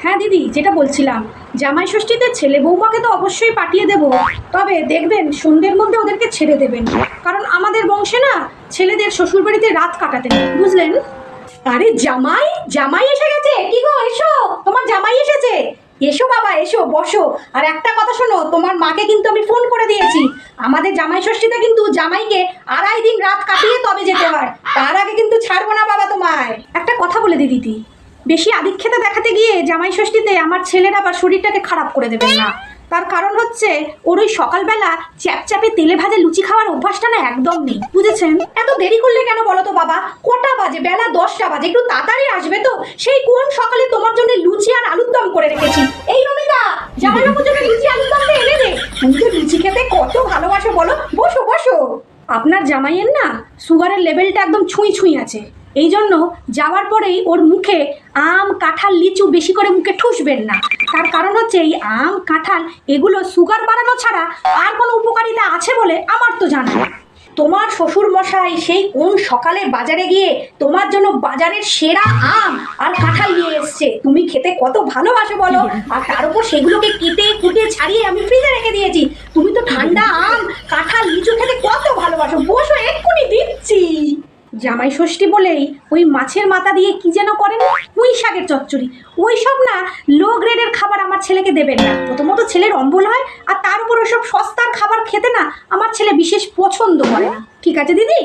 হ্যাঁ দিদি, যেটা বলছিলাম, জামাই ষষ্ঠীতে ছেলে বৌমাকে তো অবশ্যই পাঠিয়ে দেব, তবে দেখবেন সন্ধ্যের মধ্যে ওদেরকে ছেড়ে দেবেন, কারণ আমাদের বংশে না ছেলেদের শ্বশুরবাড়িতে রাত কাটাতে নেই, বুঝলেন? আরে জামাই, জামাই এসে গেছে। কি গো, এসো, তোমার জামাই এসেছে। এসো বাবা, এসো, বসো। আর একটা কথা শোনো, তোমার মাকে কিন্তু আমি ফোন করে দিয়েছি, আমাদের জামাই ষষ্ঠীতে কিন্তু জামাইকে 2.5 দিন রাত কাটিয়ে তবে যেতে হয়, তার আগে কিন্তু ছাড়বো না বাবা তোমায়। একটা কথা বলে দিদি, বেশি আদিক্ষেতা দেখাতে গিয়ে জামাই ষষ্ঠীতে আমার ছেলের আবার শরীরটাকে খারাপ করে দেবেন না। তার কারণ হচ্ছে ওর ওই সকালবেলা চ্যাপচ্যাপে তেলে ভাজা লুচি খাওয়ার অভ্যাসটা না একদম নেই, বুঝেছেন? এত দেরি করলে কেন বলো তো বাবা? কটা বাজে? বেলা 10টা বাজে, একটু তাড়াতাড়ি আসবে তো। সেই কোন সকালে তোমার জন্য লুচি আর আলুর দম করে রেখেছি। এই রমিতা, জামাইবাবুর জন্য লুচি আলুর দমটা এনে দে। তুমি তো লুচি খেতে কত ভালোবাসো বলো। বসো বসো। আপনার জামাইয়ের না সুগারের লেভেলটা একদম ছুঁই ছুঁই আছে, এই জন্য যাওয়ার পরেই ওর মুখে আম, কাঁঠাল, লিচু বেশি করে মুখে ঠুসবেন না। তার কারণ হচ্ছে এই আম, কাঁঠাল এগুলো সুগার বাড়ানো ছাড়া আর কোনো উপকারিতা আছে বলে আমার তো জানা নেই। তোমার শ্বশুর মশাই সেই কোন সকালে বাজারে গিয়ে তোমার জন্য বাজারের সেরা আম আর কাঁঠাল নিয়ে এসছে, তুমি খেতে কত ভালোবাসো বলো। আর তার উপর সেগুলোকে কেটে কুটে ছাড়িয়ে আমি ফ্রিজে রেখে দিয়েছি। তুমি তো ঠান্ডা আম, কাঁঠাল, লিচু খেতে কত ভালোবাসো। বসো, এক্ষুনি দিচ্ছি। জামাই ষষ্ঠী বলেই ওই মাছের মাথা দিয়ে কি যেন করেন, পুঁই শাকের চচ্চড়ি, ওই সব না লো গ্রেডের খাবার আমার ছেলেকে দেবেন না। প্রথমত ছেলের অম্বল হয়, আর তার উপর ওইসব সস্তার খাবার খেতে না আমার ছেলে বিশেষ পছন্দ করে না। ঠিক আছে দিদি,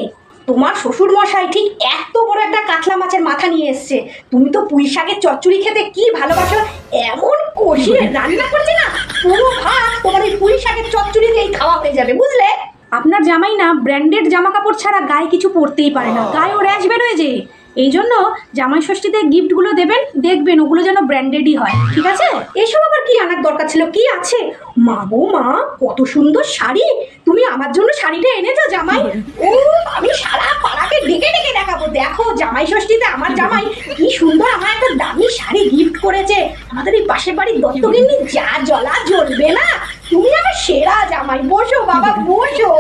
তোমার শ্বশুর মশাই ঠিক এত বড় একটা কাতলা মাছের মাথা নিয়ে এসছে, তুমি তো পুঁই শাকের চচ্চড়ি খেতে কি ভালোবাসো, এমন কষিয়ে রান্না করছে না, পুরো ভাত তোমার এই পুঁই শাকের চচ্চড়ি দিয়েই খাওয়া হয়ে যাবে, বুঝলে? আপনার জামাই না ব্র্যান্ডেড জামা কাপড় ছাড়া গায়ে কিছু পরতেই পারে না, গায়ে ও র্যাশ বেরোয় যে। এই জন্য জামাই ষষ্ঠীতে গিফটগুলো দেবেন, দেখবেন ওগুলো যেন ব্র্যান্ডেডই হয়, ঠিক আছে? এসব আবার কি আনার দরকার ছিল? কি আছে? মা গো মা, কত সুন্দর শাড়ি! তুমি আমার জন্য শাড়িটা এনেছো জামাই? ও, আমি সারা পাড়াকে ডেকে ডেকে দেখাবো, দেখো জামাই ষষ্ঠীতে আমার জামাই কি সুন্দর আমার একটা দামি শাড়ি গিফট করেছে। আমাদের এই পাশের বাড়ির দত্তগিন্নি যা জ্বলা জ্বলবে না। তুমি আমার সেরা জামাই। বসো বাবা, বসো।